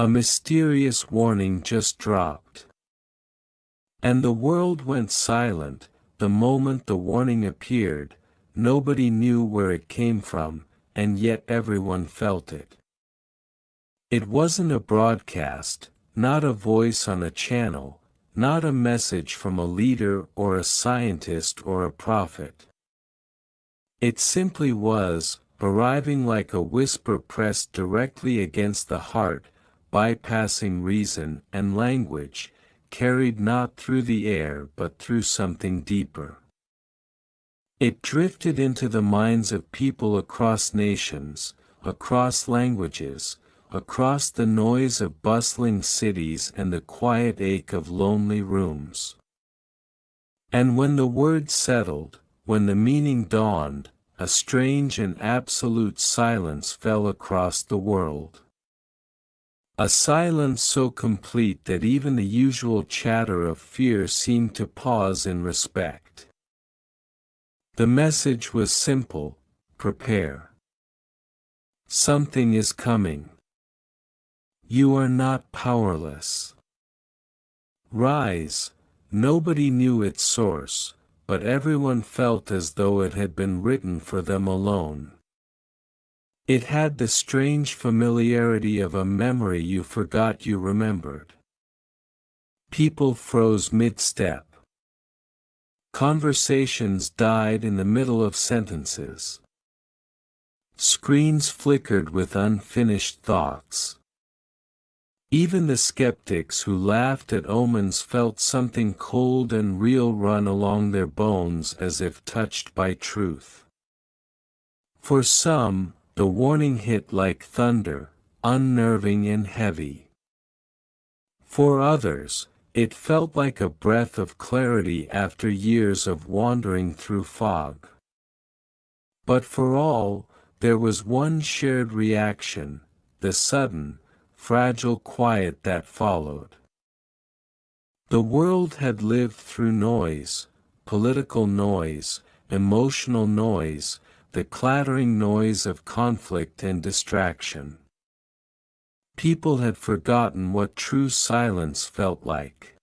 A mysterious warning just dropped. And the world went silent. The moment the warning appeared, nobody knew where it came from, and yet everyone felt it. It wasn't a broadcast, not a voice on a channel, not a message from a leader or a scientist or a prophet. It simply was, arriving like a whisper pressed directly against the heart, bypassing reason and language, carried not through the air but through something deeper. It drifted into the minds of people across nations, across languages, across the noise of bustling cities and the quiet ache of lonely rooms. And when the words settled, when the meaning dawned, a strange and absolute silence fell across the world. A silence so complete that even the usual chatter of fear seemed to pause in respect. The message was simple: prepare. Something is coming. You are not powerless. Rise. Nobody knew its source, but everyone felt as though it had been written for them alone. It had the strange familiarity of a memory you forgot you remembered. People froze mid-step. Conversations died in the middle of sentences. Screens flickered with unfinished thoughts. Even the skeptics who laughed at omens felt something cold and real run along their bones as if touched by truth. For some, the warning hit like thunder, unnerving and heavy. For others, it felt like a breath of clarity after years of wandering through fog. But for all, there was one shared reaction: the sudden, fragile quiet that followed. The world had lived through noise, political noise, emotional noise, the clattering noise of conflict and distraction. People had forgotten what true silence felt like.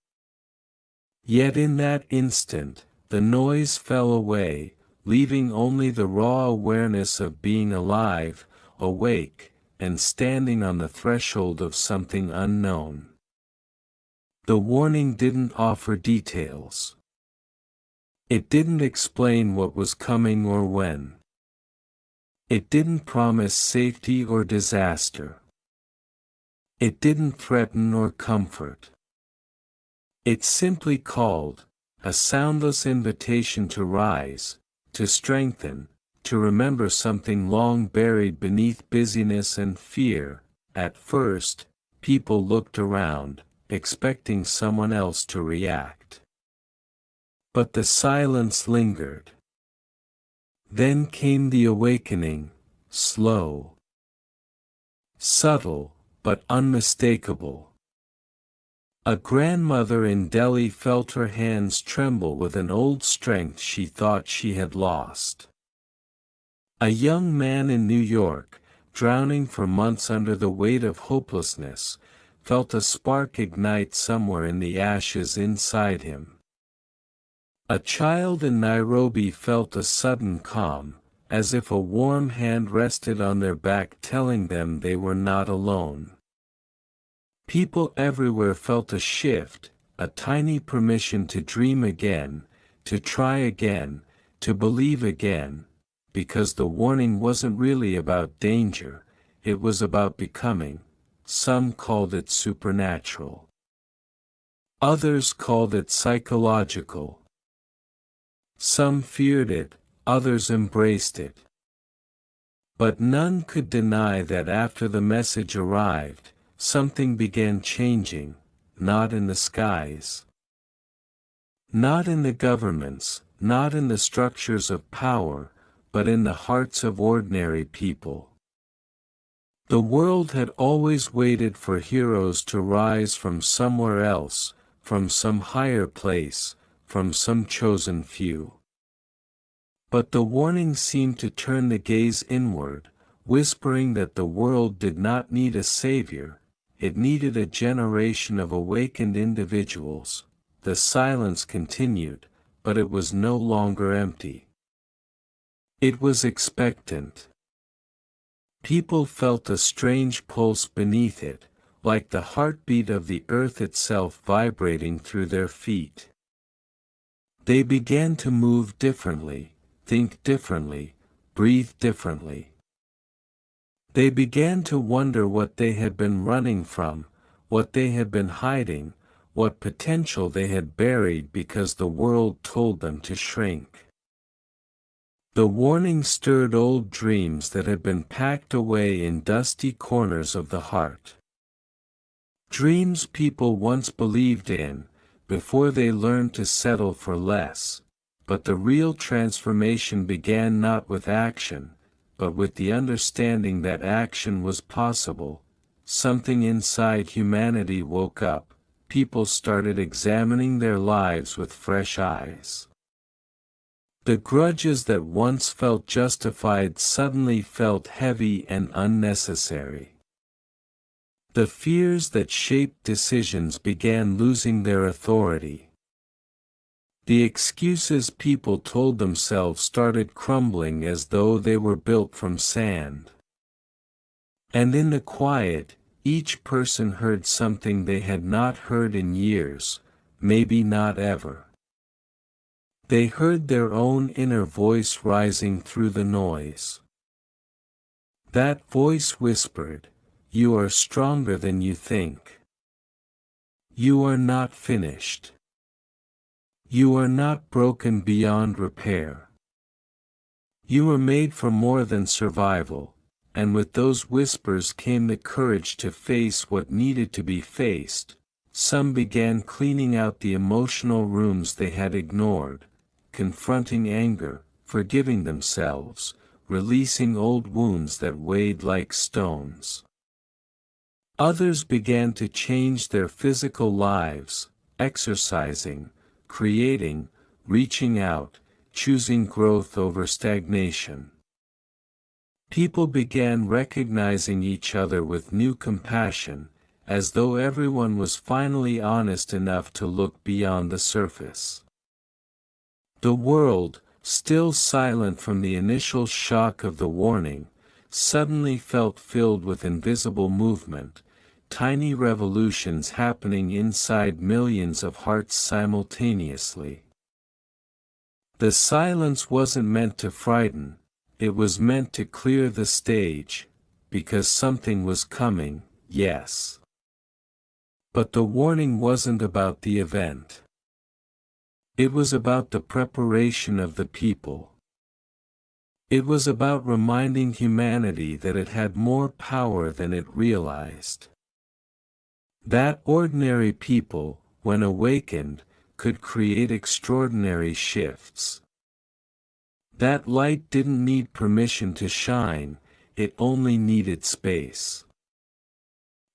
Yet in that instant, the noise fell away, leaving only the raw awareness of being alive, awake, and standing on the threshold of something unknown. The warning didn't offer details. It didn't explain what was coming or when. It didn't promise safety or disaster. It didn't threaten or comfort. It simply called, a soundless invitation to rise, to strengthen, to remember something long buried beneath busyness and fear. At first, people looked around, expecting someone else to react. But the silence lingered. Then came the awakening, slow, subtle, but unmistakable. A grandmother in Delhi felt her hands tremble with an old strength she thought she had lost. A young man in New York, drowning for months under the weight of hopelessness, felt a spark ignite somewhere in the ashes inside him. A child in Nairobi felt a sudden calm, as if a warm hand rested on their back telling them they were not alone. People everywhere felt a shift, a tiny permission to dream again, to try again, to believe again, because the warning wasn't really about danger, it was about becoming. Some called it supernatural. Others called it psychological. Some feared it, others embraced it. But none could deny that after the message arrived, something began changing, not in the skies. Not in the governments, not in the structures of power, but in the hearts of ordinary people. The world had always waited for heroes to rise from somewhere else, from some higher place, from some chosen few. But the warning seemed to turn the gaze inward, whispering that the world did not need a savior, it needed a generation of awakened individuals. The silence continued, but it was no longer empty. It was expectant. People felt a strange pulse beneath it, like the heartbeat of the earth itself vibrating through their feet. They began to move differently, think differently, breathe differently. They began to wonder what they had been running from, what they had been hiding, what potential they had buried because the world told them to shrink. The warning stirred old dreams that had been packed away in dusty corners of the heart. Dreams people once believed in, before they learned to settle for less. But the real transformation began not with action, but with the understanding that action was possible. Something inside humanity woke up. People started examining their lives with fresh eyes. The grudges that once felt justified suddenly felt heavy and unnecessary. The fears that shaped decisions began losing their authority. The excuses people told themselves started crumbling as though they were built from sand. And in the quiet, each person heard something they had not heard in years, maybe not ever. They heard their own inner voice rising through the noise. That voice whispered, "You are stronger than you think. You are not finished. You are not broken beyond repair. You were made for more than survival." And with those whispers came the courage to face what needed to be faced. Some began cleaning out the emotional rooms they had ignored, confronting anger, forgiving themselves, releasing old wounds that weighed like stones. Others began to change their physical lives, exercising, creating, reaching out, choosing growth over stagnation. People began recognizing each other with new compassion, as though everyone was finally honest enough to look beyond the surface. The world, still silent from the initial shock of the warning, suddenly felt filled with invisible movement, tiny revolutions happening inside millions of hearts simultaneously. The silence wasn't meant to frighten, it was meant to clear the stage, because something was coming, yes. But the warning wasn't about the event. It was about the preparation of the people. It was about reminding humanity that it had more power than it realized. That ordinary people, when awakened, could create extraordinary shifts. That light didn't need permission to shine, it only needed space.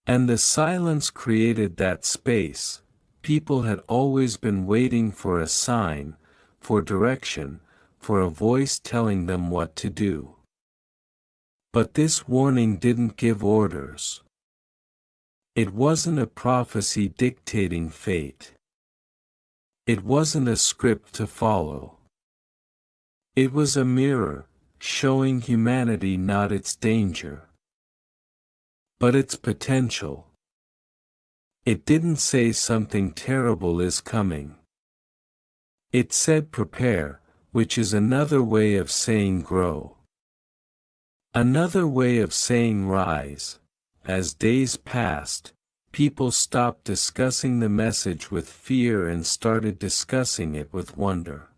And the silence created that space. People had always been waiting for a sign, for direction, for a voice telling them what to do. But this warning didn't give orders. It wasn't a prophecy dictating fate. It wasn't a script to follow. It was a mirror, showing humanity not its danger, but its potential. It didn't say something terrible is coming. It said prepare, which is another way of saying grow. Another way of saying rise. As days passed, people stopped discussing the message with fear and started discussing it with wonder.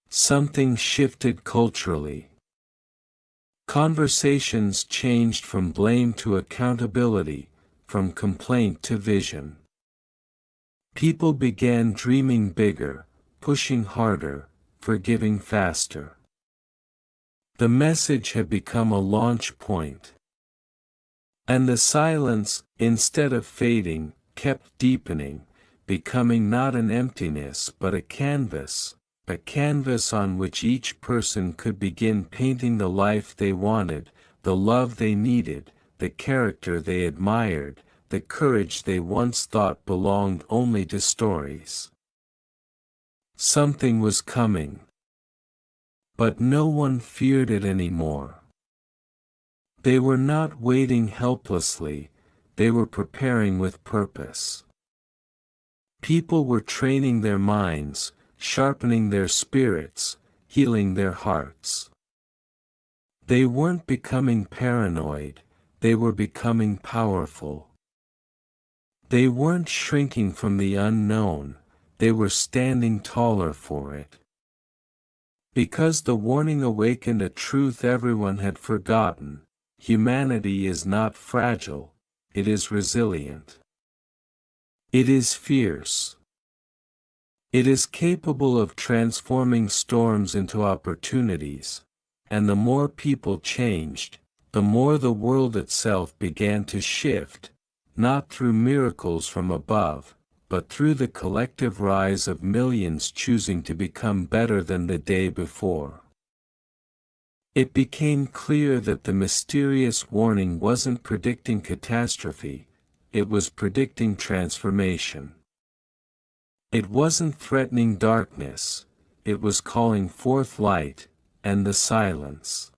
Something shifted culturally. Conversations changed from blame to accountability, from complaint to vision. People began dreaming bigger, pushing harder, forgiving faster. The message had become a launch point. And the silence, instead of fading, kept deepening, becoming not an emptiness but a canvas on which each person could begin painting the life they wanted, the love they needed, the character they admired, the courage they once thought belonged only to stories. Something was coming. But no one feared it anymore. They were not waiting helplessly, they were preparing with purpose. People were training their minds, sharpening their spirits, healing their hearts. They weren't becoming paranoid, they were becoming powerful. They weren't shrinking from the unknown, they were standing taller for it. Because the warning awakened a truth everyone had forgotten: humanity is not fragile, it is resilient. It is fierce. It is capable of transforming storms into opportunities, and the more people changed, the more the world itself began to shift, not through miracles from above, but through the collective rise of millions choosing to become better than the day before. It became clear that the mysterious warning wasn't predicting catastrophe, it was predicting transformation. It wasn't threatening darkness, it was calling forth light, and the silence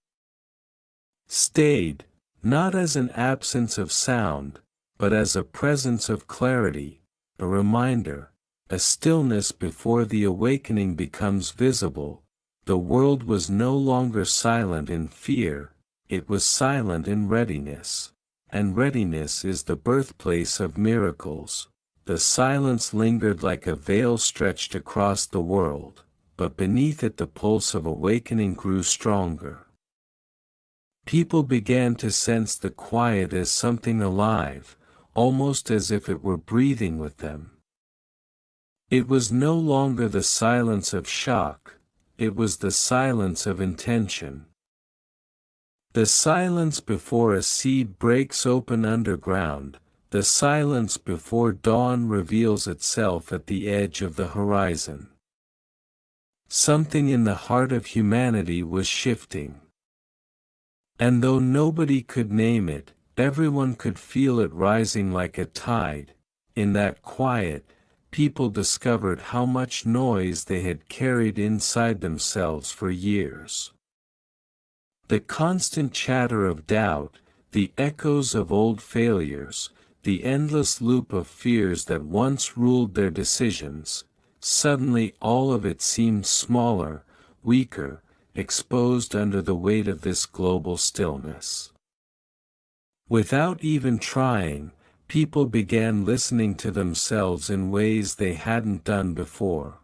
stayed, not as an absence of sound, but as a presence of clarity, a reminder, a stillness before the awakening becomes visible. The world was no longer silent in fear, it was silent in readiness, and readiness is the birthplace of miracles. The silence lingered like a veil stretched across the world, but beneath it the pulse of awakening grew stronger. People began to sense the quiet as something alive, almost as if it were breathing with them. It was no longer the silence of shock, it was the silence of intention. The silence before a seed breaks open underground, the silence before dawn reveals itself at the edge of the horizon. Something in the heart of humanity was shifting. And though nobody could name it, everyone could feel it rising like a tide. In that quiet, people discovered how much noise they had carried inside themselves for years. The constant chatter of doubt, the echoes of old failures, the endless loop of fears that once ruled their decisions, suddenly all of it seemed smaller, weaker, exposed under the weight of this global stillness. Without even trying, people began listening to themselves in ways they hadn't done before.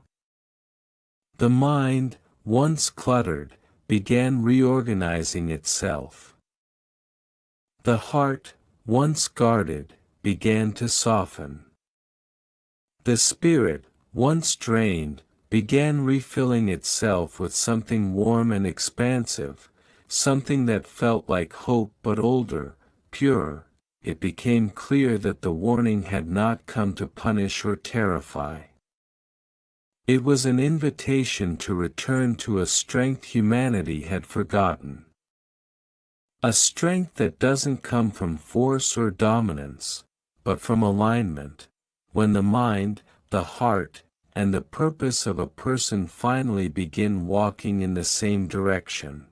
The mind, once cluttered, began reorganizing itself. The heart, once guarded, began to soften. The spirit, once drained, began refilling itself with something warm and expansive, something that felt like hope but older, pure. It became clear that the warning had not come to punish or terrify. It was an invitation to return to a strength humanity had forgotten. A strength that doesn't come from force or dominance, but from alignment. When the mind, the heart, and the purpose of a person finally begin walking in the same direction.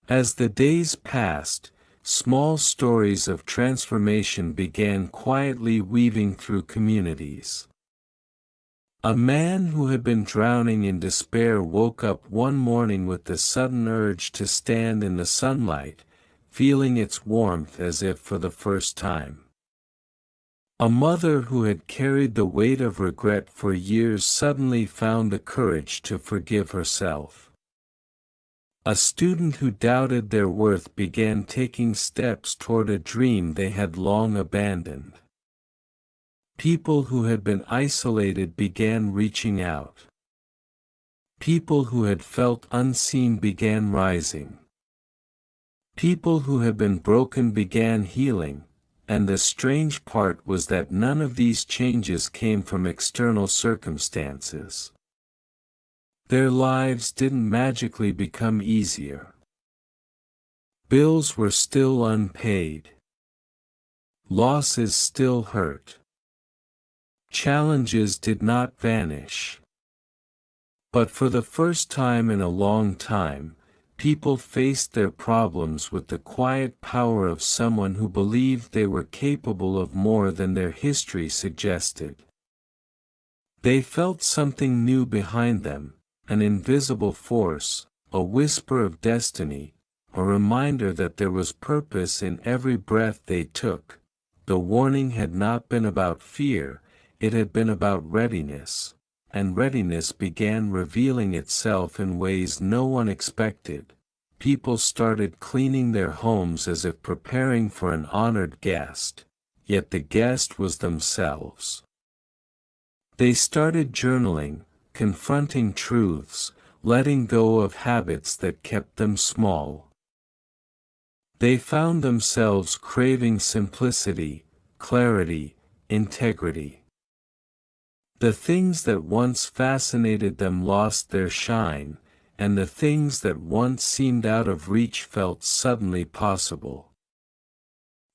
As the days passed, small stories of transformation began quietly weaving through communities. A man who had been drowning in despair woke up one morning with the sudden urge to stand in the sunlight, feeling its warmth as if for the first time. A mother who had carried the weight of regret for years suddenly found the courage to forgive herself. A student who doubted their worth began taking steps toward a dream they had long abandoned. People who had been isolated began reaching out. People who had felt unseen began rising. People who had been broken began healing, and the strange part was that none of these changes came from external circumstances. Their lives didn't magically become easier. Bills were still unpaid. Losses still hurt. Challenges did not vanish. But for the first time in a long time, people faced their problems with the quiet power of someone who believed they were capable of more than their history suggested. They felt something new behind them, an invisible force, a whisper of destiny, a reminder that there was purpose in every breath they took. The warning had not been about fear, it had been about readiness, and readiness began revealing itself in ways no one expected. People started cleaning their homes as if preparing for an honored guest, yet the guest was themselves. They started journaling, confronting truths, letting go of habits that kept them small. They found themselves craving simplicity, clarity, integrity. The things that once fascinated them lost their shine, and the things that once seemed out of reach felt suddenly possible.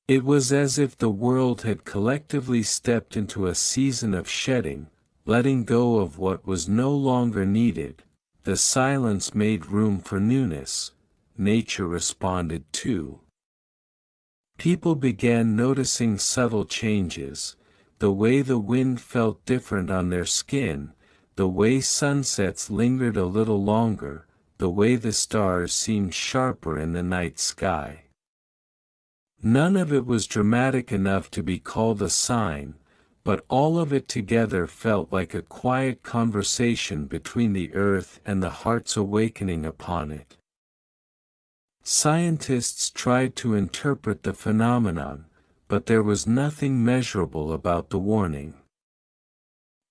It was as if the world had collectively stepped into a season of shedding, letting go of what was no longer needed. The silence made room for newness. Nature responded too. People began noticing subtle changes, the way the wind felt different on their skin, the way sunsets lingered a little longer, the way the stars seemed sharper in the night sky. None of it was dramatic enough to be called a sign, but all of it together felt like a quiet conversation between the earth and the heart's awakening upon it. Scientists tried to interpret the phenomenon, but there was nothing measurable about the warning.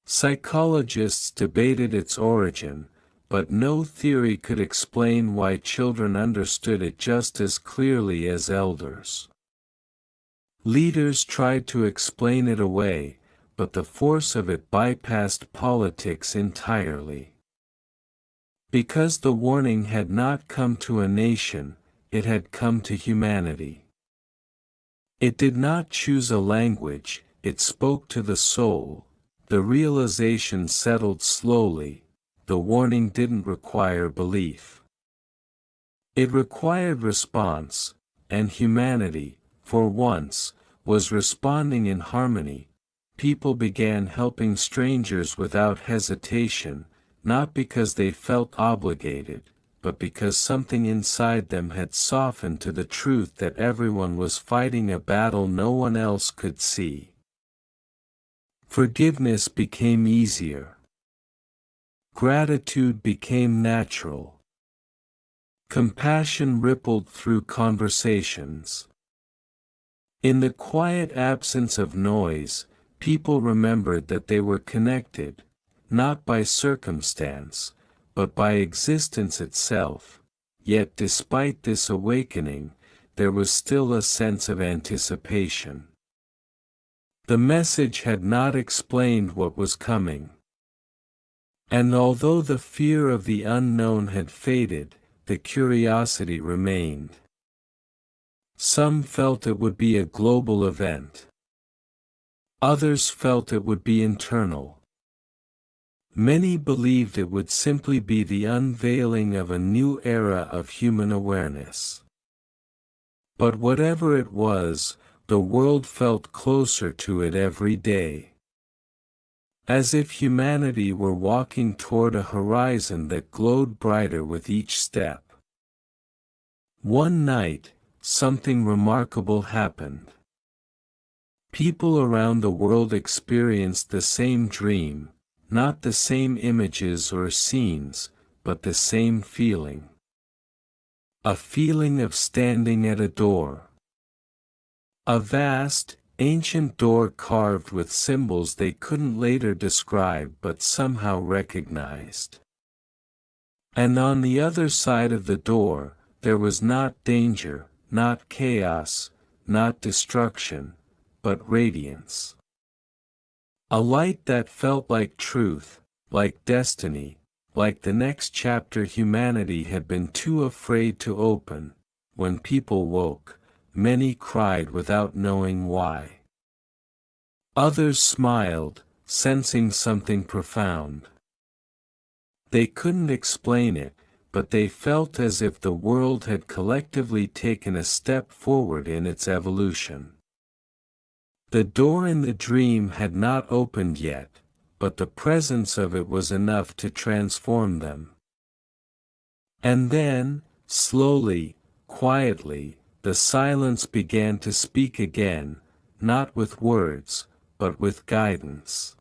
Psychologists debated its origin, but no theory could explain why children understood it just as clearly as elders. Leaders tried to explain it away, but the force of it bypassed politics entirely. Because the warning had not come to a nation, it had come to humanity. It did not choose a language, it spoke to the soul. The realization settled slowly. The warning didn't require belief. It required response, and humanity, for once, was responding in harmony. People began helping strangers without hesitation, not because they felt obligated, but because something inside them had softened to the truth that everyone was fighting a battle no one else could see. Forgiveness became easier. Gratitude became natural. Compassion rippled through conversations. In the quiet absence of noise, people remembered that they were connected, not by circumstance, but by existence itself. Yet despite this awakening, there was still a sense of anticipation. The message had not explained what was coming. And although the fear of the unknown had faded, the curiosity remained. Some felt it would be a global event. Others felt it would be internal. Many believed it would simply be the unveiling of a new era of human awareness. But whatever it was, the world felt closer to it every day. As if humanity were walking toward a horizon that glowed brighter with each step. One night, something remarkable happened. People around the world experienced the same dream, not the same images or scenes, but the same feeling. A feeling of standing at a door. A vast, ancient door carved with symbols they couldn't later describe but somehow recognized. And on the other side of the door, there was not danger, not chaos, not destruction, but radiance. A light that felt like truth, like destiny, like the next chapter humanity had been too afraid to open. when people woke, many cried without knowing why. Others smiled, sensing something profound. They couldn't explain it, but they felt as if the world had collectively taken a step forward in its evolution. The door in the dream had not opened yet, but the presence of it was enough to transform them. And then, slowly, quietly, the silence began to speak again, not with words, but with guidance.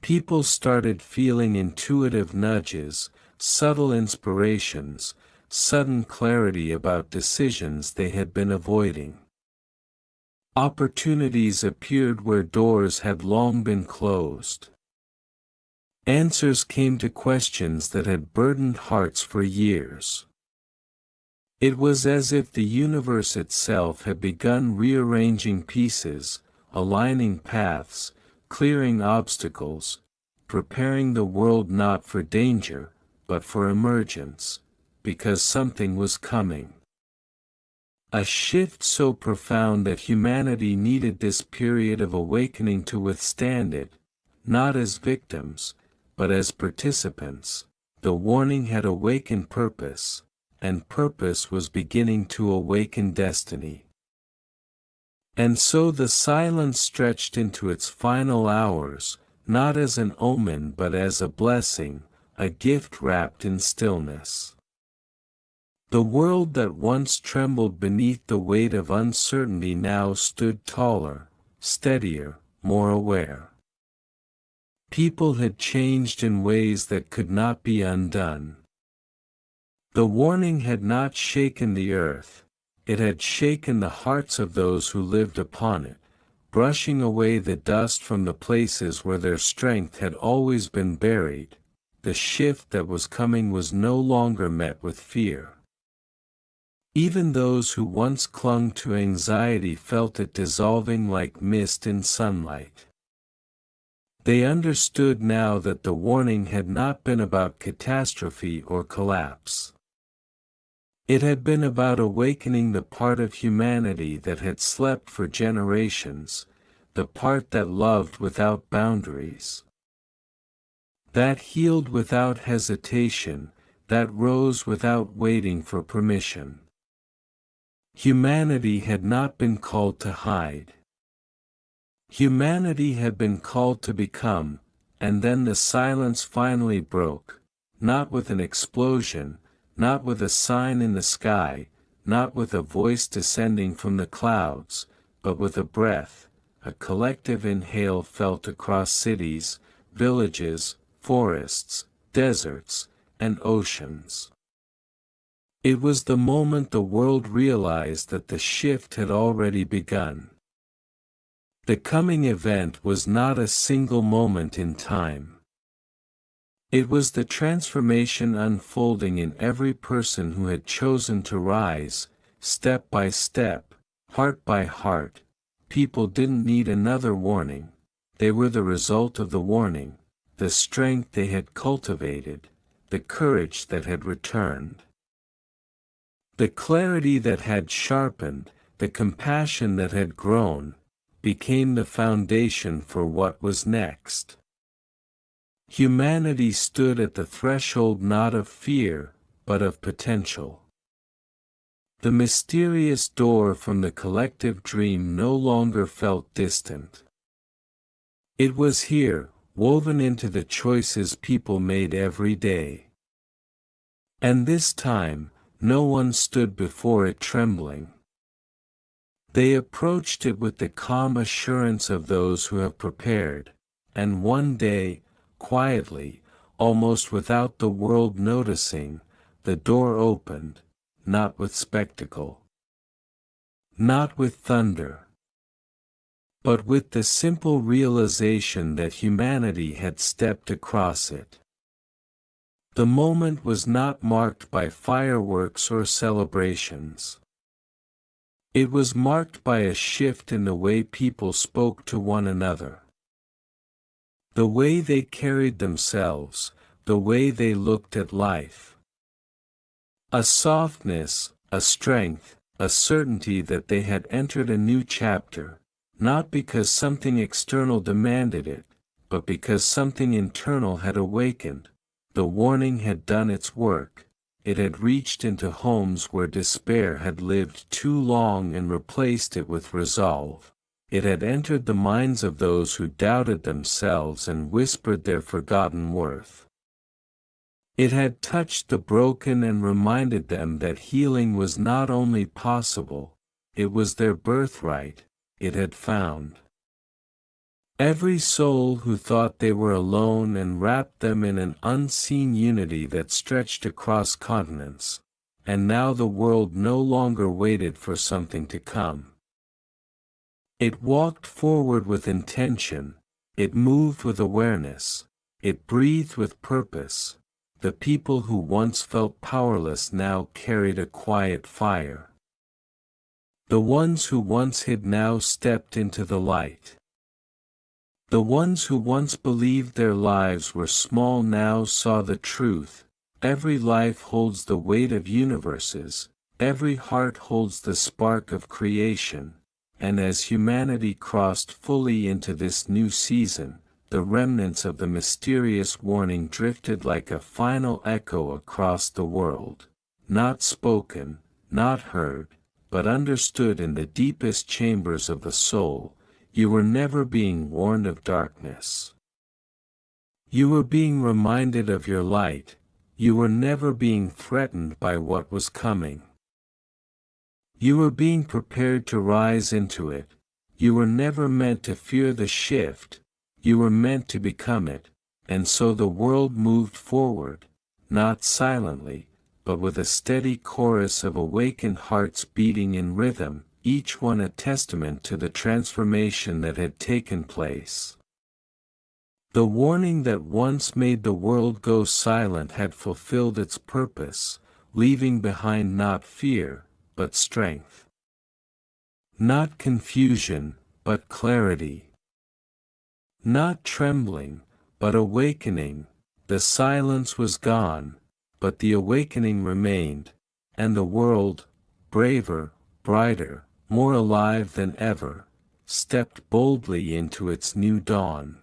People started feeling intuitive nudges, subtle inspirations, sudden clarity about decisions they had been avoiding. Opportunities appeared where doors had long been closed. Answers came to questions that had burdened hearts for years. It was as if the universe itself had begun rearranging pieces, aligning paths, clearing obstacles, preparing the world not for danger, but for emergence, because something was coming. A shift so profound that humanity needed this period of awakening to withstand it, not as victims, but as participants. The warning had awakened purpose, and purpose was beginning to awaken destiny. And so the silence stretched into its final hours, not as an omen but as a blessing, a gift wrapped in stillness. The world that once trembled beneath the weight of uncertainty now stood taller, steadier, more aware. People had changed in ways that could not be undone. The warning had not shaken the earth, it had shaken the hearts of those who lived upon it, brushing away the dust from the places where their strength had always been buried. The shift that was coming was no longer met with fear. Even those who once clung to anxiety felt it dissolving like mist in sunlight. They understood now that the warning had not been about catastrophe or collapse. It had been about awakening the part of humanity that had slept for generations, the part that loved without boundaries, that healed without hesitation, that rose without waiting for permission. Humanity had not been called to hide. Humanity had been called to become, and then the silence finally broke, not with an explosion, not with a sign in the sky, not with a voice descending from the clouds, but with a breath, a collective inhale felt across cities, villages, forests, deserts, and oceans. It was the moment the world realized that the shift had already begun. The coming event was not a single moment in time. It was the transformation unfolding in every person who had chosen to rise, step by step, heart by heart. People didn't need another warning, they were the result of the warning, the strength they had cultivated, the courage that had returned. The clarity that had sharpened, the compassion that had grown, became the foundation for what was next. Humanity stood at the threshold not of fear, but of potential. The mysterious door from the collective dream no longer felt distant. It was here, woven into the choices people made every day. And this time, no one stood before it trembling. They approached it with the calm assurance of those who have prepared, and one day, quietly, almost without the world noticing, the door opened, not with spectacle, not with thunder, but with the simple realization that humanity had stepped across it. The moment was not marked by fireworks or celebrations. It was marked by a shift in the way people spoke to one another. The way they carried themselves, the way they looked at life. A softness, a strength, a certainty that they had entered a new chapter, not because something external demanded it, but because something internal had awakened. The warning had done its work. It had reached into homes where despair had lived too long and replaced it with resolve. It had entered the minds of those who doubted themselves and whispered their forgotten worth. It had touched the broken and reminded them that healing was not only possible, it was their birthright. It had found every soul who thought they were alone and wrapped them in an unseen unity that stretched across continents. And now the world no longer waited for something to come. It walked forward with intention, it moved with awareness, it breathed with purpose. The people who once felt powerless now carried a quiet fire. The ones who once hid now stepped into the light. The ones who once believed their lives were small now saw the truth. Every life holds the weight of universes, every heart holds the spark of creation, and as humanity crossed fully into this new season, the remnants of the mysterious warning drifted like a final echo across the world, not spoken, not heard, but understood in the deepest chambers of the soul. You were never being warned of darkness. You were being reminded of your light. You were never being threatened by what was coming. You were being prepared to rise into it. You were never meant to fear the shift. You were meant to become it. And so the world moved forward, not silently, but with a steady chorus of awakened hearts beating in rhythm, each one a testament to the transformation that had taken place. The warning that once made the world go silent had fulfilled its purpose, leaving behind not fear, but strength. Not confusion, but clarity. Not trembling, but awakening. The silence was gone, but the awakening remained, and the world, braver, brighter, more alive than ever, stepped boldly into its new dawn.